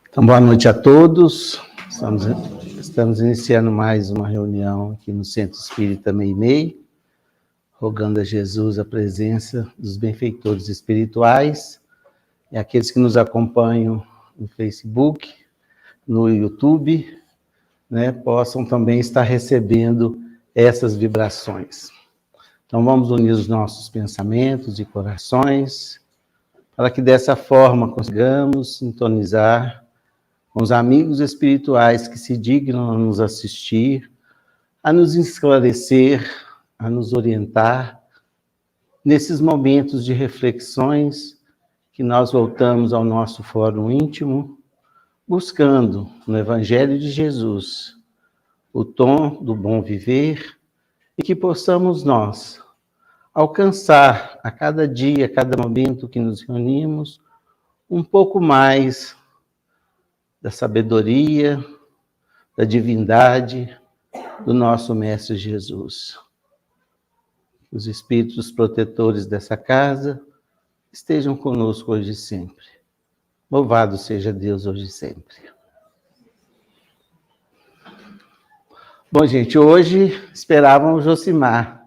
Então, boa noite a todos. Estamos iniciando mais uma reunião aqui no Centro Espírita Meimei, rogando a Jesus a presença dos benfeitores espirituais e aqueles que nos acompanham no Facebook, no YouTube, né, possam também estar recebendo essas vibrações. Então, vamos unir os nossos pensamentos e corações, para que dessa forma consigamos sintonizar com os amigos espirituais que se dignam a nos assistir, a nos esclarecer, a nos orientar, nesses momentos de reflexões que nós voltamos ao nosso fórum íntimo, buscando no Evangelho de Jesus o tom do bom viver e que possamos nós alcançar a cada dia, a cada momento que nos reunimos, um pouco mais da sabedoria, da divindade do nosso Mestre Jesus. Os espíritos protetores dessa casa estejam conosco hoje e sempre. Louvado seja Deus hoje e sempre. Bom, gente, hoje esperavam o Josimar,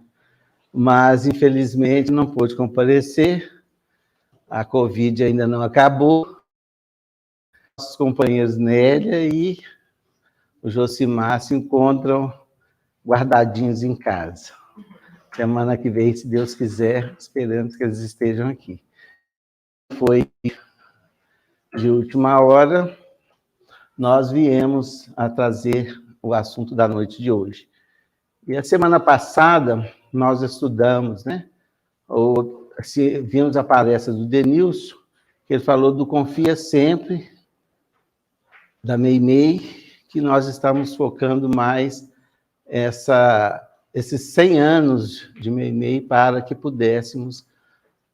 mas infelizmente não pôde comparecer. A Covid ainda não acabou. Nossos companheiros Nélia e o Josimar se encontram guardadinhos em casa. Semana que vem, se Deus quiser, esperamos que eles estejam aqui. Foi de última hora, nós viemos a trazer o assunto da noite de hoje. E a semana passada, nós estudamos, né? Vimos a palestra do Denilson, que ele falou do Confia Sempre, da Meimei, que nós estamos focando mais esses 100 anos de Meimei para que pudéssemos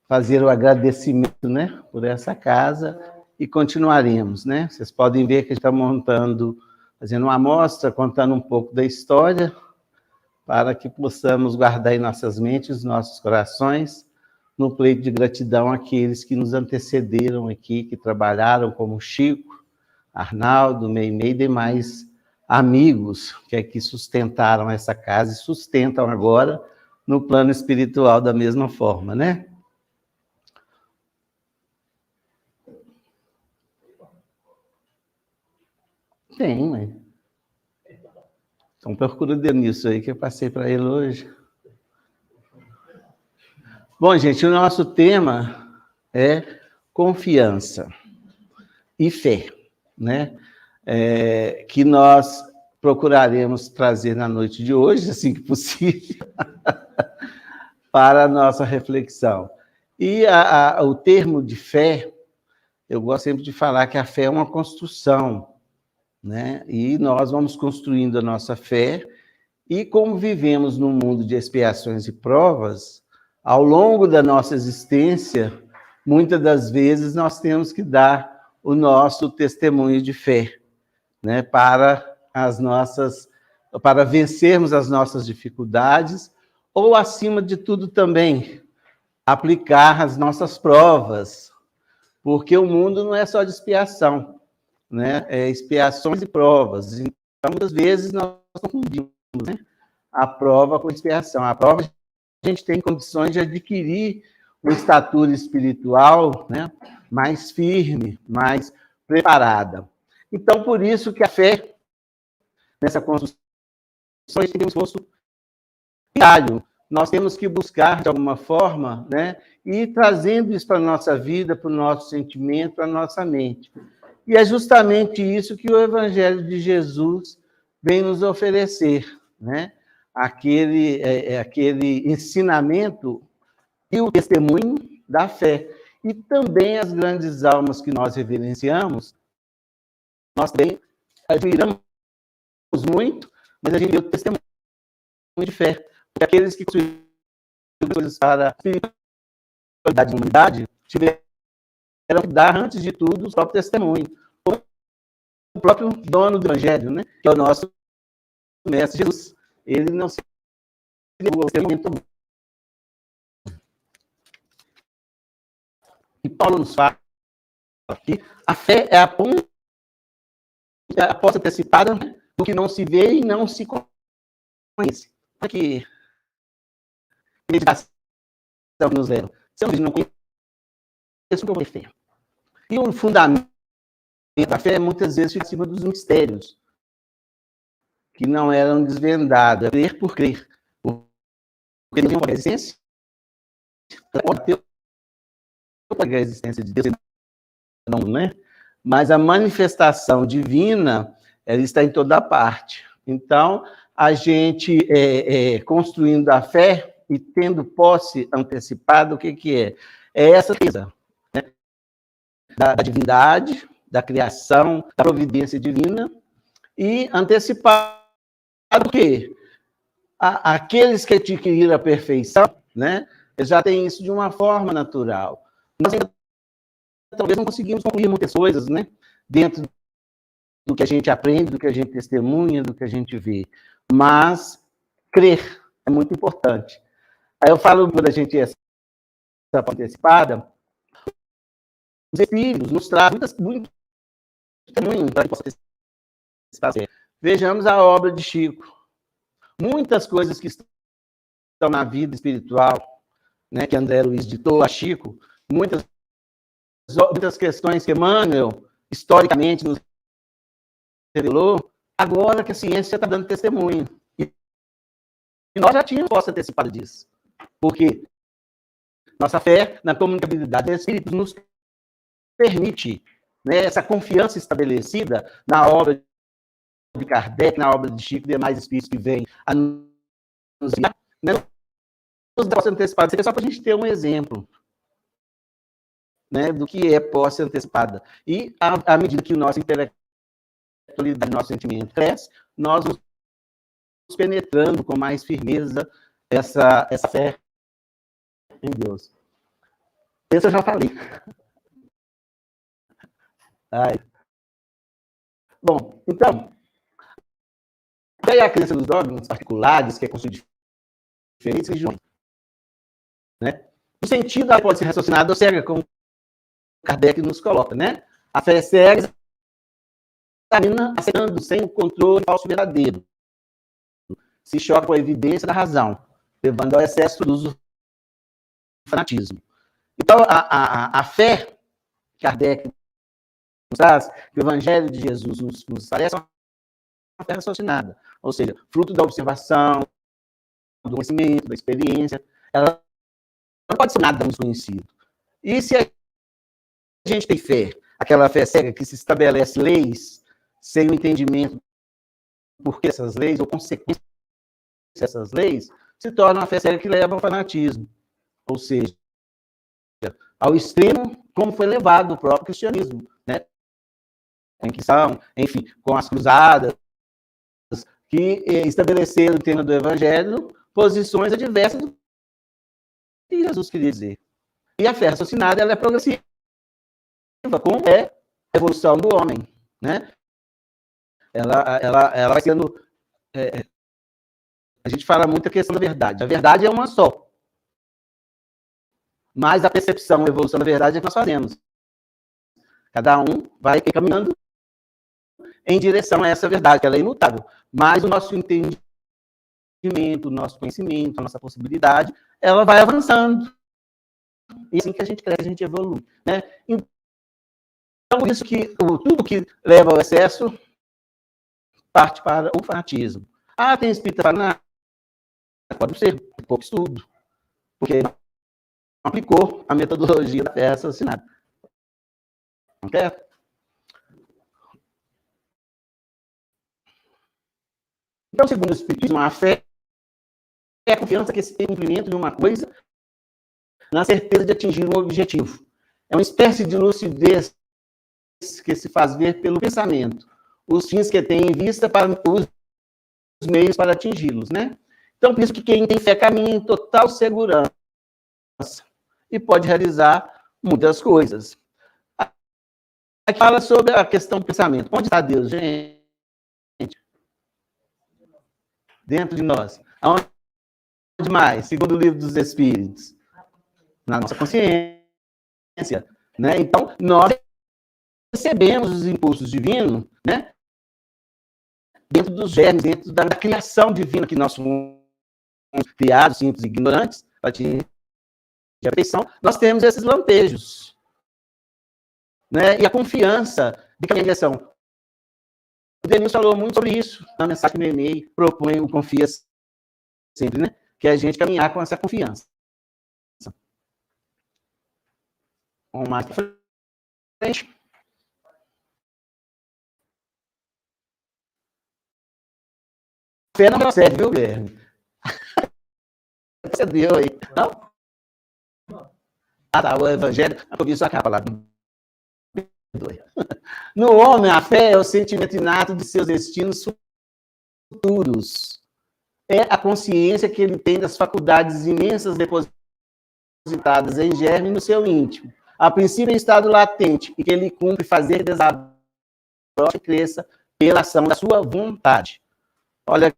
fazer o agradecimento, né, por essa casa e continuaremos, né? Vocês podem ver que a gente está fazendo uma amostra, contando um pouco da história, para que possamos guardar em nossas mentes, nossos corações, no pleito de gratidão àqueles que nos antecederam aqui, que trabalharam, como Chico, Arnaldo, Meimei e demais amigos que aqui sustentaram essa casa e sustentam agora no plano espiritual da mesma forma, né? Tem, mãe. Então procura o Denilson aí, que eu passei para ele hoje. Bom, gente, o nosso tema é confiança e fé, né? Que nós procuraremos trazer na noite de hoje, assim que possível, para a nossa reflexão. E o termo de fé, eu gosto sempre de falar que a fé é uma construção, né? E nós vamos construindo a nossa fé, e como vivemos num mundo de expiações e provas, ao longo da nossa existência, muitas das vezes nós temos que dar o nosso testemunho de fé, né? Para vencermos as nossas dificuldades, ou, acima de tudo, também aplicar as nossas provas, porque o mundo não é só de expiação, né? É expiações e provas. Então, muitas vezes nós confundimos, né, a prova com a expiação. A prova, a gente tem condições de adquirir uma estatura espiritual, né, mais firme, mais preparada. Então, por isso que a fé, nessa construção, a gente tem um esforço diário. Nós temos que buscar, de alguma forma, né, e trazendo isso para a nossa vida, para o nosso sentimento, para a nossa mente. E é justamente isso que o Evangelho de Jesus vem nos oferecer, né? Aquele ensinamento e o testemunho da fé. E também as grandes almas que nós reverenciamos, nós também admiramos muito, mas a gente vê o testemunho de fé. Porque aqueles que construíram coisas para a espiritualidade da humanidade tiveram que dar, antes de tudo, o próprio testemunho. O próprio dono do Evangelho, né, que é o nosso Mestre Jesus. Ele não se negou ao testemunho. E Paulo nos fala que a fé é a aposta antecipada do que não se vê e não se conhece. Olha que meditação que nos leva. Se eu não conheço, eu não vou ter fé. E o fundamento da fé, muitas vezes, fica acima dos mistérios, que não eram desvendados. É crer por crer. Porque não tem uma existência. Pode ter a existência de Deus, não, né? Mas a manifestação divina, ela está em toda parte. Então, a gente construindo a fé e tendo posse antecipada, o que é? É essa coisa, né? Da divindade, da criação, da providência divina, e antecipado o quê? Aqueles que adquiriram a perfeição, né? Eles já têm isso de uma forma natural. Nós ainda talvez não conseguimos concluir muitas coisas, né? Dentro do que a gente aprende, do que a gente testemunha, do que a gente vê. Mas crer é muito importante. Aí eu falo, quando a gente é antecipada, os Espíritos nos trazem muito testemunho para que possa antecipar. Vejamos a obra de Chico. Muitas coisas que estão na vida espiritual, né, que André Luiz ditou a Chico, muitas questões que Emmanuel, historicamente, nos revelou, agora que a ciência está dando testemunho. E nós já tínhamos posse antecipada disso. Porque nossa fé na comunicabilidade dos Espíritos nos permite, né, essa confiança estabelecida na obra de Kardec, na obra de Chico e demais espíritos que vêm a nos guiar, né, nos posse antecipada. Isso aqui é só para a gente ter um exemplo, né, do que é posse antecipada. E, à medida que o nosso intelectualidade, nosso sentimento cresce, nós nos penetrando com mais firmeza essa fé em Deus. Esse eu já falei. Ai. Bom, então, daí a crença dos dogmas particulares, que é construída de diferentes religiões, né? O sentido pode ser raciocinado ou cega, como Kardec nos coloca, né? A fé cega examina aceitando sem o controle falso verdadeiro. Se choca com a evidência da razão, levando ao excesso do uso do fanatismo. Então, a fé que Kardec nos traz, que o Evangelho de Jesus nos parece uma fé raciocinada, ou seja, fruto da observação, do conhecimento, da experiência, ela não pode ser nada desconhecido. E se a gente tem fé, aquela fé cega que se estabelece leis sem o entendimento por que essas leis, ou consequências dessas leis, se torna uma fé cega que leva ao fanatismo. Ou seja, ao extremo, como foi levado o próprio cristianismo, né? A Inquisição, enfim, com as cruzadas, que estabeleceram, no tema do Evangelho, posições adversas do que Jesus queria dizer. E a fé raciocinada, ela é progressiva, como é a evolução do homem, né? Ela vai sendo... a gente fala muito a questão da verdade. A verdade é uma só. Mas a percepção, a evolução da verdade é que nós fazemos. Cada um vai caminhando em direção a essa verdade, que ela é imutável. Mas o nosso entendimento, o nosso conhecimento, a nossa possibilidade, ela vai avançando. E assim que a gente cresce, a gente evolui, né? Então, isso que tudo que leva ao excesso parte para o fanatismo. Ah, tem espírita falando, pode ser, pouco estudo, porque não aplicou a metodologia da fé raciocinada. Não quer? Então, segundo o Espiritismo, a fé é a confiança que se tem cumprimento de uma coisa na certeza de atingir um objetivo. É uma espécie de lucidez que se faz ver pelo pensamento, os fins que tem em vista para os meios para atingi-los, né? Então, por isso que quem tem fé caminha em total segurança e pode realizar muitas coisas. Aqui fala sobre a questão do pensamento. Onde está Deus, gente? Dentro de nós. Aonde mais? Segundo o Livro dos Espíritos. Na nossa consciência. né? Então, nós recebemos os impulsos divinos, né? Dentro dos germes, dentro da criação divina que nós fomos criados, simples e ignorantes, a atingir a perfeição, nós temos esses lampejos, né? E a confiança de caminhar em direção. O Denilson falou muito sobre isso na mensagem no e-mail, propõe o confia sempre, né? Que é a gente caminhar com essa confiança. Vamos mais para frente. Fé não procede, viu, Guilherme? Você deu aí. Não? Ah, tá, o evangelho. Eu vi sua capa lá. No homem, a fé é o sentimento inato de seus destinos futuros. É a consciência que ele tem das faculdades imensas depositadas em germe no seu íntimo. A princípio, em estado latente, e que ele cumpre fazer desabroche e cresça pela ação da sua vontade. Olha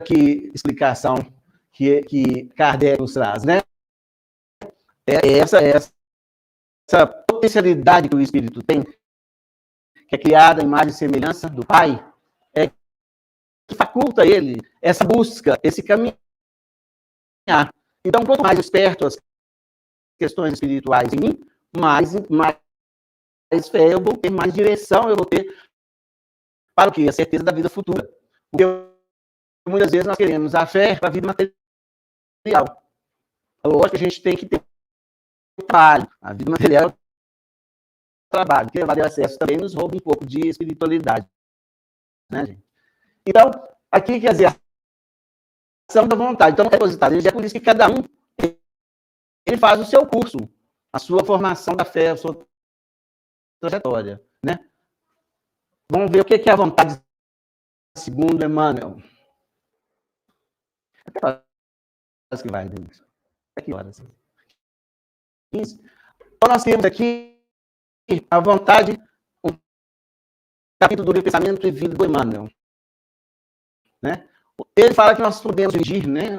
que explicação que Kardec nos traz, né? Essa potencialidade que o Espírito tem, que é criada à imagem e semelhança do Pai, que faculta ele essa busca, esse caminhar. Então, quanto mais esperto as questões espirituais em mim, mais fé eu vou ter, mais direção eu vou ter para o quê? A certeza da vida futura. Porque muitas vezes nós queremos a fé para a vida material. Lógico que a gente tem que ter trabalho. A vida material é o trabalho. Que levar acesso também nos rouba um pouco de espiritualidade. Né, gente? Então, aqui quer dizer a ação da vontade. Então, é depositado. É por isso que cada um ele faz o seu curso, a sua formação da fé, a sua trajetória. Né? Vamos ver o que é a vontade segundo Emmanuel. Até horas que vai, Deus. Até que horas? Isso. Então, nós temos aqui a vontade, o capítulo do pensamento e vida do Emmanuel. Né? Ele fala que nós podemos dirigir, né,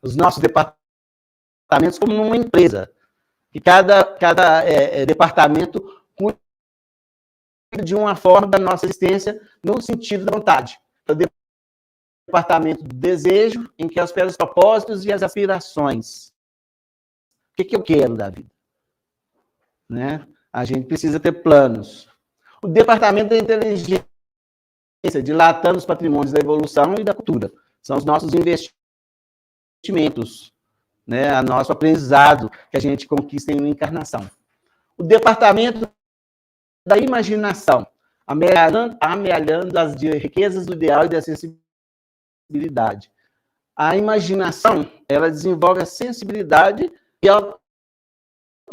os nossos departamentos como uma empresa. Que cada departamento cuida de uma forma da nossa existência no sentido da vontade. O departamento do desejo, em que espera os propósitos e as aspirações. O que eu quero da vida? Né? A gente precisa ter planos. O departamento da inteligência, dilatando os patrimônios da evolução e da cultura. São os nossos investimentos, né? O nosso aprendizado que a gente conquista em uma encarnação. O departamento da imaginação, amealhando as riquezas do ideal e da sensibilidade. A imaginação, ela desenvolve a sensibilidade e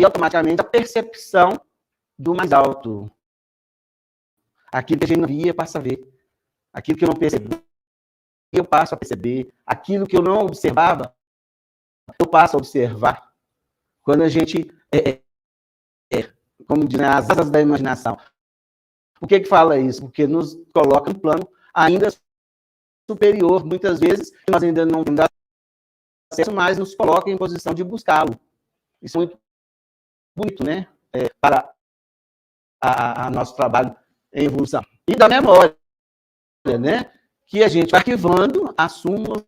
automaticamente a percepção do mais alto. Aquilo que a gente não via, passa a ver. Aquilo que eu não percebi, eu passo a perceber. Aquilo que eu não observava, eu passo a observar. Quando a gente, como dizem, as asas da imaginação. Por que fala isso? Porque nos coloca no plano ainda superior, muitas vezes, nós ainda não temos acesso, mas nos coloca em posição de buscá-lo. Isso é muito bonito, né? Para a nosso trabalho em evolução. E da memória, né? Que a gente vai arquivando as súmulas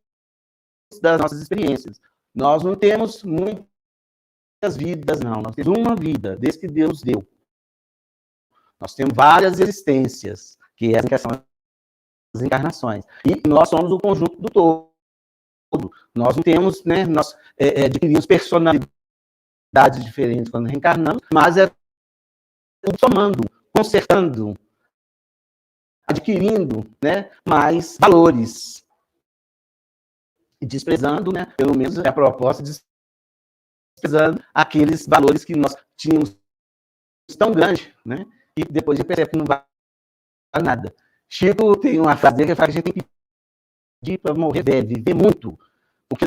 das nossas experiências. Nós não temos muitas vidas, não. Nós temos uma vida, desde que Deus deu. Nós temos várias existências, que são as encarnações. E nós somos o conjunto do todo. Nós não temos, né? Nós adquirimos personalidades diferentes quando reencarnamos, mas é tudo somando, consertando, adquirindo, né, mais valores. E desprezando, né, pelo menos a proposta, desprezando aqueles valores que nós tínhamos tão grandes, né, e depois a gente percebe que não vale nada. Chico tem uma frase dele que fala que a gente tem que pedir para morrer velho, viver muito, porque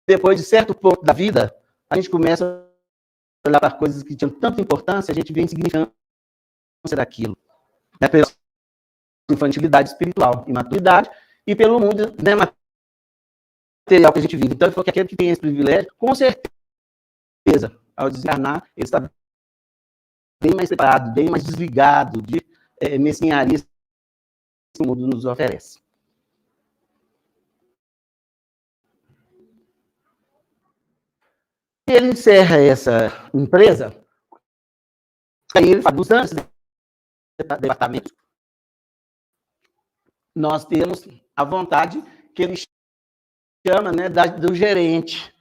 depois de certo ponto da vida, a gente começa a olhar para coisas que tinham tanta importância, a gente vê a insignificância daquilo. Né, pela infantilidade espiritual, imaturidade, e pelo mundo, né, material que a gente vive. Então, ele falou que aquele que tem esse privilégio, com certeza, ao desencarnar, ele está bem mais preparado, bem mais desligado de mesquinharias que o mundo nos oferece. E ele encerra essa empresa, aí ele fala, dos anos departamento, nós temos a vontade que ele chama, né, do gerente.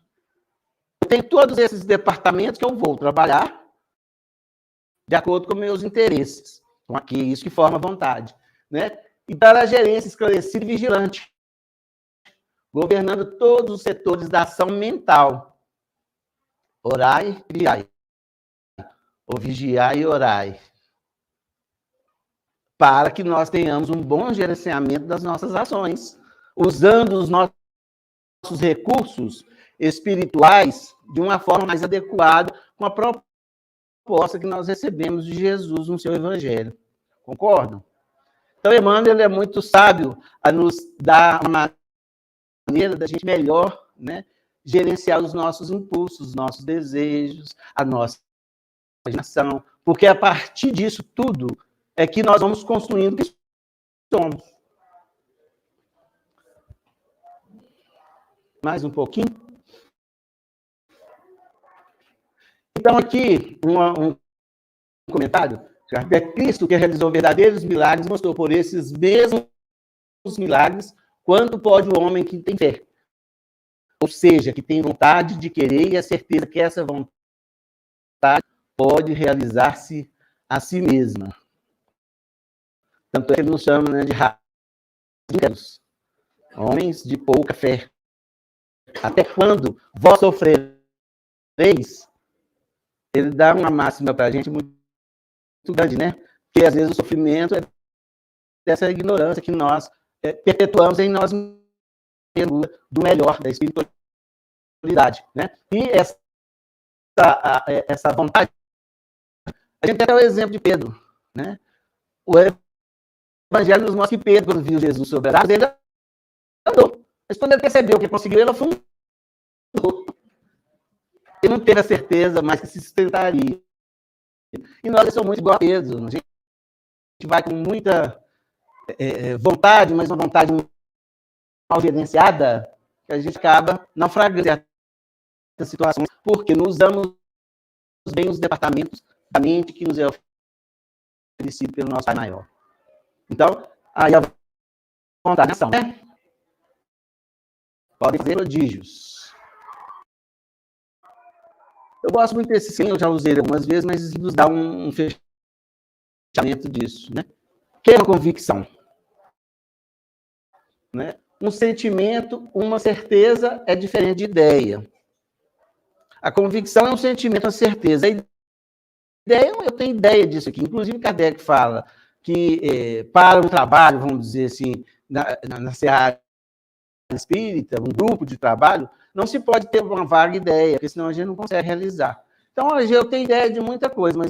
Eu tenho todos esses departamentos que eu vou trabalhar de acordo com meus interesses. Então, aqui, isso que forma vontade. Né? Então, a gerência esclarecida e vigilante, governando todos os setores da ação mental. Orai e vigiai. Ou vigiai e orai. Para que nós tenhamos um bom gerenciamento das nossas ações, usando os nossos recursos espirituais de uma forma mais adequada com a proposta que nós recebemos de Jesus no seu Evangelho. Concordam? Então, Emmanuel é muito sábio a nos dar uma maneira da gente melhor, né, gerenciar os nossos impulsos, os nossos desejos, a nossa imaginação, porque a partir disso tudo é que nós vamos construindo o que somos. Mais um pouquinho. Então, aqui, um comentário. É Cristo que realizou verdadeiros milagres, mostrou por esses mesmos milagres quanto pode o homem que tem fé. Ou seja, que tem vontade de querer e a certeza que essa vontade pode realizar-se a si mesma. Tanto é que ele nos chama, né, de rasos, homens de pouca fé. Até quando vós sofrereis, ele dá uma máxima para a gente muito grande, né? Porque às vezes o sofrimento é dessa ignorância que nós perpetuamos em nós mesmos, do melhor, da espiritualidade, né? E essa vontade, a gente tem até o exemplo de Pedro, né? O Evangelho nos mostra que Pedro, quando viu Jesus sobre as águas, ele andou. Mas quando ele percebeu que conseguiu, ele afundou. Ele não teve a certeza mais que se sustentaria. E nós somos muito igual a Pedro. A gente vai com muita vontade, mas uma vontade mal gerenciada, que a gente acaba naufragando em certas situações, porque não usamos bem os departamentos da mente que nos é oferecido pelo nosso Pai Maior. Então, aí a vontade de ação, né? Podem fazer prodígios. Eu gosto muito desse sim, eu já usei algumas vezes, mas nos dá um fechamento disso, né? Que é uma convicção, né? Um sentimento, uma certeza é diferente de ideia. A convicção é um sentimento, uma certeza. A ideia, eu tenho ideia disso aqui. Inclusive, Kardec fala que para um trabalho, vamos dizer assim, na seara espírita, um grupo de trabalho, não se pode ter uma vaga ideia, porque senão a gente não consegue realizar. Então, hoje eu tenho ideia de muita coisa, mas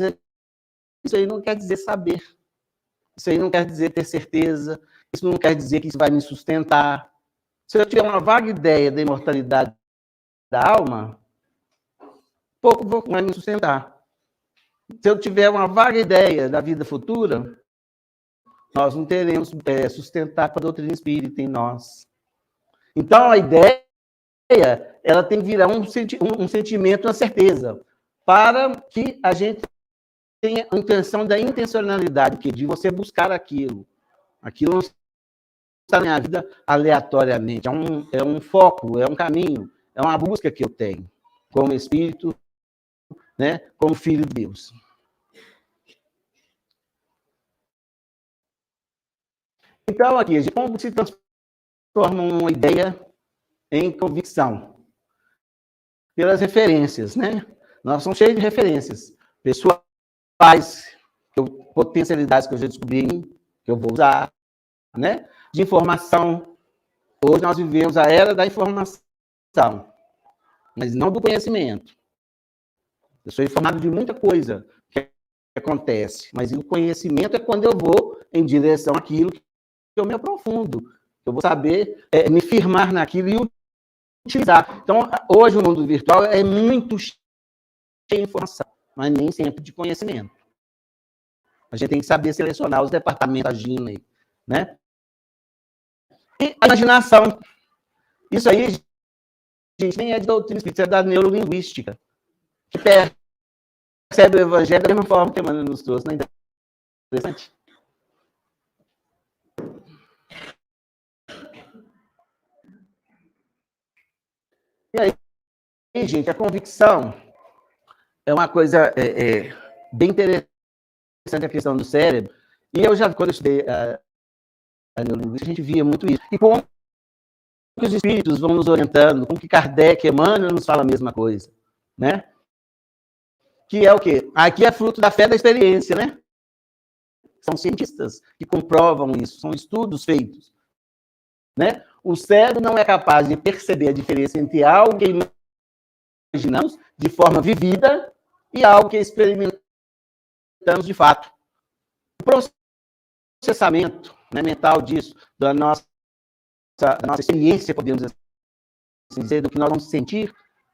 isso aí não quer dizer saber. Isso aí não quer dizer ter certeza. Isso não quer dizer que isso vai me sustentar. Se eu tiver uma vaga ideia da imortalidade da alma, pouco vai me sustentar. Se eu tiver uma vaga ideia da vida futura, nós não teremos sustentar para a doutrina espírita em nós. Então, a ideia, ela tem que virar um sentimento, uma certeza, para que a gente tenha a intenção da intencionalidade, que de você buscar aquilo. Aquilo não está na minha vida aleatoriamente, é um foco, é um caminho, é uma busca que eu tenho, como espírito, né, como filho de Deus. Então, aqui, a gente como se transforma uma ideia em convicção? Pelas referências, né? Nós somos cheios de referências pessoais, potencialidades que eu já descobri, que eu vou usar, né? De informação. Hoje nós vivemos a era da informação, mas não do conhecimento. Eu sou informado de muita coisa que acontece, mas o conhecimento é quando eu vou em direção àquilo que eu me aprofundo. Eu vou saber me firmar naquilo e utilizar. Então, hoje o mundo virtual é muito cheio de informação, mas nem sempre de conhecimento. A gente tem que saber selecionar os departamentos agindo aí, né? E a imaginação. Isso aí, gente, nem é de doutrina espírita, é da neurolinguística, que percebe o evangelho da mesma forma que Emmanuel nos trouxe. Não é interessante? E aí, gente, a convicção é uma coisa bem interessante, a questão do cérebro. E eu já, quando eu estudei a neurolinguística, a gente via muito isso. E como que os espíritos vão nos orientando, como que Kardec, Emmanuel nos fala a mesma coisa, né? Que é o quê? Aqui é fruto da fé da experiência, né? São cientistas que comprovam isso, são estudos feitos, né? O cérebro não é capaz de perceber a diferença entre algo que imaginamos de forma vivida e algo que experimentamos de fato. O processamento, né, mental disso, da nossa experiência, podemos assim dizer, do que nós vamos sentir,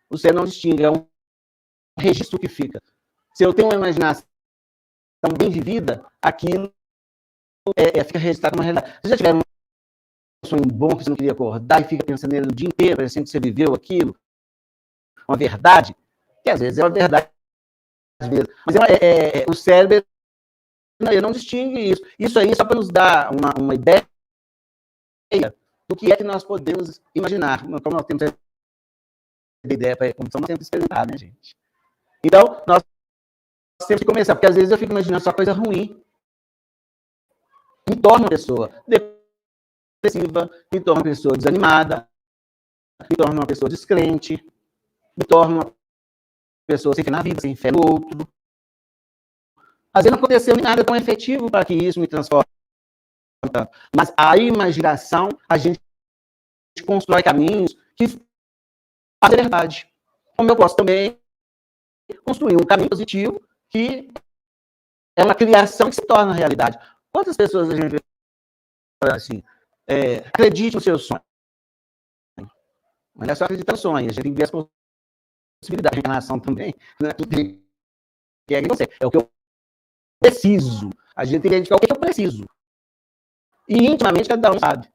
o cérebro não distingue, é um registro que fica. Se eu tenho uma imaginação bem vivida, aquilo fica registrado como uma realidade. Vocês já tiveram um sonho bom que você não queria acordar e fica pensando nele o dia inteiro, parecendo que você viveu aquilo? Uma verdade, que às vezes é uma verdade, às vezes, mas o cérebro ele não distingue isso. Isso aí só para nos dar uma ideia do que é que nós podemos imaginar. Como nós temos ideia para a condição, nós temos que experimentar, né, gente? Então, nós temos que começar, porque às vezes eu fico imaginando só coisa ruim. Me torna uma pessoa depressiva, me torna uma pessoa desanimada, me torna uma pessoa descrente, me torna uma pessoa sem fé na vida, sem fé no outro. Às vezes não aconteceu nada tão efetivo para que isso me transforme. Mas a imaginação, a gente constrói caminhos que fazem verdade. Como eu posso também construir um caminho positivo que é uma criação que se torna realidade. Quantas pessoas a gente vê assim, acredite no seu sonho. Mas não é só acreditar no sonho, a gente tem que ver as possibilidades de encarnação também. Não é tudo que é você, é o que eu preciso. A gente tem que identificar o que eu preciso. E intimamente cada um sabe.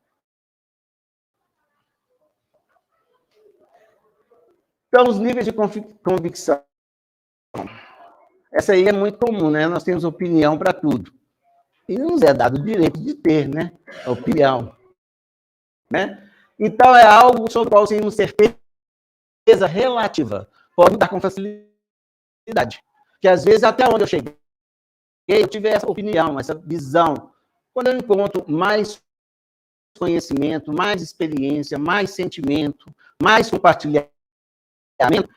Então, os níveis de convicção. Essa aí é muito comum, né? Nós temos opinião para tudo. E não nos é dado o direito de ter, né? A opinião. Né? Então, é algo sobre o qual temos certeza relativa. Pode mudar com facilidade. Que às vezes, até onde eu cheguei, eu tive essa opinião, essa visão. Quando eu encontro mais conhecimento, mais experiência, mais sentimento, mais compartilhamento,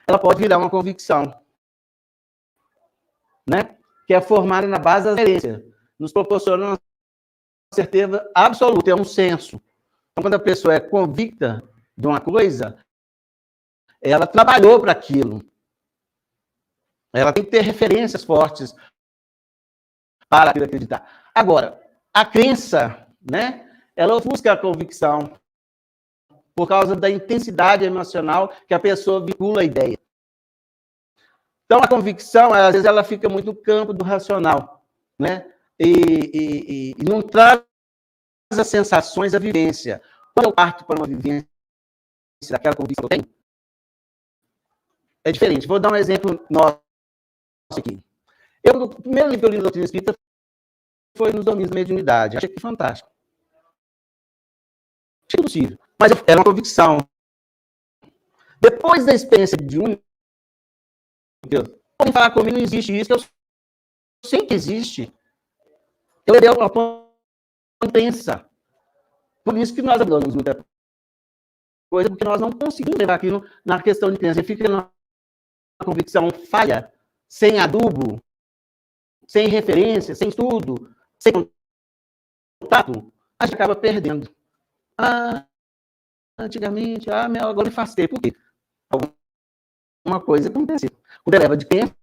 ela pode virar uma convicção. Né? Que é formada na base da experiência. Nos proporciona uma certeza absoluta, é um senso. Então, quando a pessoa é convicta de uma coisa, ela trabalhou para aquilo. Ela tem que ter referências fortes para acreditar. Agora, a crença, né, ela ofusca a convicção por causa da intensidade emocional que a pessoa vincula a ideia. Então, a convicção, às vezes, ela fica muito no campo do racional, né? E não traz as sensações, a vivência. Quando eu parto para uma vivência daquela convicção que eu tenho, é diferente. Vou dar um exemplo nosso aqui. O primeiro livro que eu li da doutrina espírita foi Nos Domínios da Mediunidade. Achei que fantástico. Achei possível. Mas era uma convicção. Depois da experiência de podem falar comigo, não existe isso, eu sei que existe. Eu levei uma crença. Por isso que nós abandonamos muita coisa, porque nós não conseguimos levar aquilo na questão de crença. Fica na convicção falha, sem adubo, sem referência, sem estudo, sem contato, a gente acaba perdendo. Antigamente, agora eu faço tempo. Por quê? Alguma coisa aconteceu. Quando leva de crença,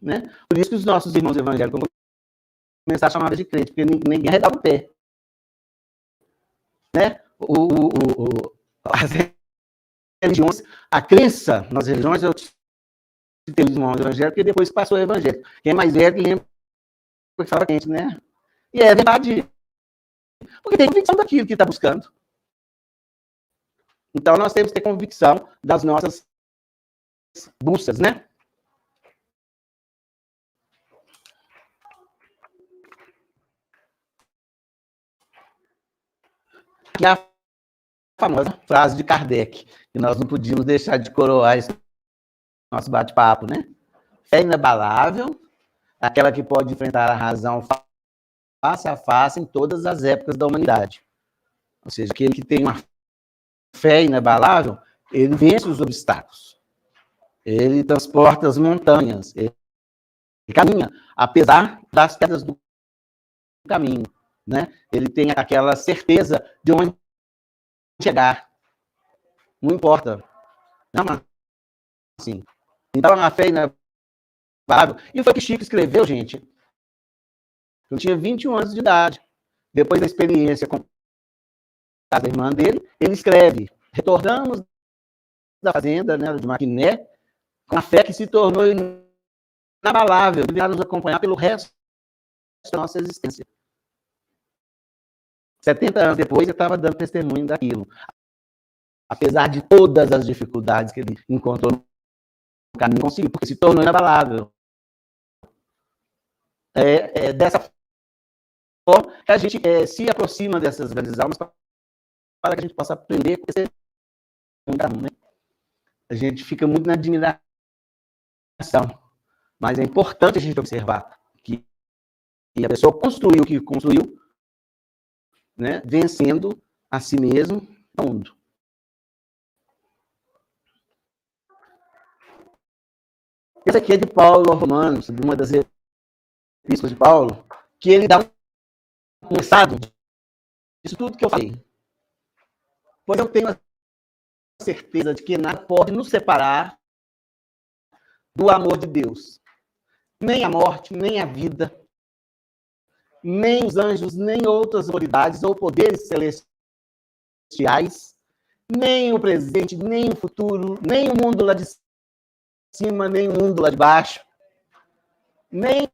né? Por isso que os nossos irmãos evangélicos vão começar a chamar de crente, porque ninguém arredava o pé. Né? religiões, a crença nas religiões, eu citei o irmão evangélico, porque depois passou o evangélico. Quem é mais velho que lembra que estava quente, né? E é verdade, porque tem convicção daquilo que está buscando. Então, nós temos que ter convicção das nossas buscas, né? E a famosa frase de Kardec, que nós não podíamos deixar de coroar esse nosso bate-papo, né? Fé inabalável, aquela que pode enfrentar a razão face a face em todas as épocas da humanidade. Ou seja, aquele que tem uma fé inabalável, ele vence os obstáculos. Ele transporta as montanhas. Ele caminha, apesar das pedras do caminho. Né? Ele tem aquela certeza de onde chegar. Não importa. Não, assim. Então, a fé inabalável. E foi o que Chico escreveu, gente. Eu tinha 21 anos de idade. Depois da experiência com a irmã dele, ele escreve: retornamos da fazenda, né, de Maquiné, com a fé que se tornou inabalável, que virá nos acompanhar pelo resto da nossa existência. 70 anos depois, eu estava dando testemunho daquilo. Apesar de todas as dificuldades que ele encontrou no caminho, conseguiu, porque se tornou inabalável. Dessa forma que a gente se aproxima dessas grandes almas para que a gente possa aprender com esse mundo, né? A gente fica muito na admiração, mas é importante a gente observar que a pessoa construiu o que construiu, né, vencendo a si mesmo no mundo. Esse aqui é de Paulo Romanos, de uma das epístolas de Paulo, que ele dá um estado disso tudo que eu falei. Pois eu tenho a certeza de que nada pode nos separar do amor de Deus. Nem a morte, nem a vida, nem os anjos, nem outras autoridades ou poderes celestiais, nem o presente, nem o futuro, nem o mundo lá de cima, nem o mundo lá de baixo, nem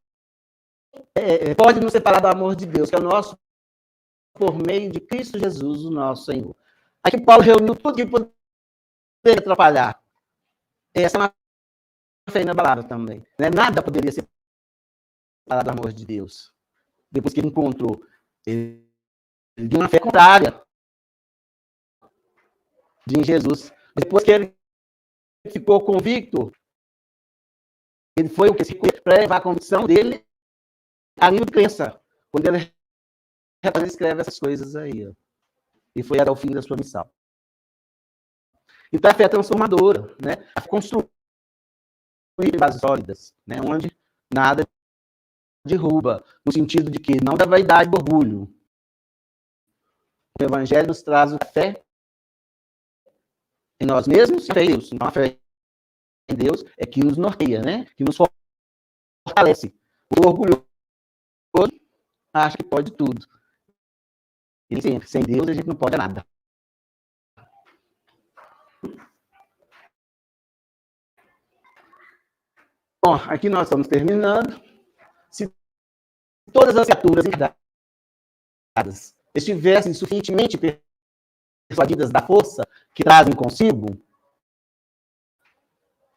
pode nos separar do amor de Deus, que é o nosso, por meio de Cristo Jesus, o nosso Senhor. Aqui Paulo reuniu tudo que poderia atrapalhar. Essa é uma fé inabalável também. Né? Nada poderia ser separado do amor de Deus. Depois que ele encontrou, ele deu uma fé contrária de Jesus. Depois que ele ficou convicto, ele foi o que ficou para levar a convicção dele a nível de crença. Quando ele escreve essas coisas aí. Ó. E foi até o fim da sua missão. Então, a fé é transformadora, né? A fé construir bases sólidas, né? Onde nada derruba, no sentido de que não da vaidade e do orgulho. O Evangelho nos traz a fé em nós mesmos e a fé em Deus. Então, a fé em Deus é que nos norteia, né? Que nos fortalece. O orgulhoso acha que pode tudo. E sempre, sem Deus, a gente não pode nada. Bom, aqui nós estamos terminando. Se todas as criaturas encarnadas estivessem suficientemente persuadidas da força que trazem consigo,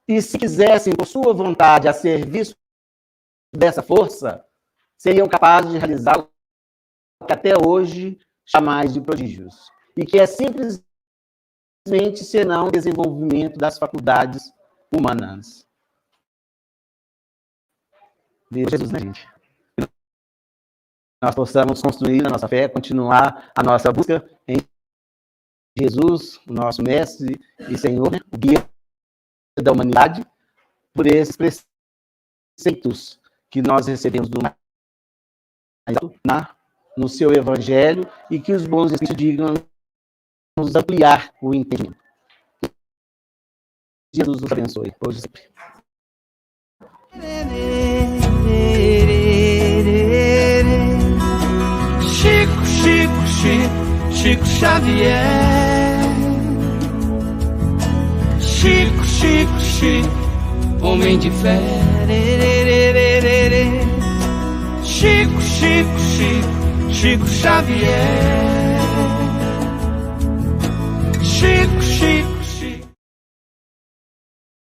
e se quisessem, por sua vontade, a serviço dessa força, seriam capazes de realizar o que até hoje chamais de prodígios, e que é simplesmente senão o desenvolvimento das faculdades humanas. Deus Jesus, né, gente? Nós possamos construir a nossa fé, continuar a nossa busca em Jesus, o nosso mestre e Senhor, né, o guia da humanidade, por esses preceitos que nós recebemos do no seu Evangelho, e que os bons espíritos digam nos ampliar o entendimento. Jesus nos abençoe, hoje e sempre. Chico Xavier. Chico, Chico, Chico, homem de fé. Chico, Chico, Chico, Chico Xavier.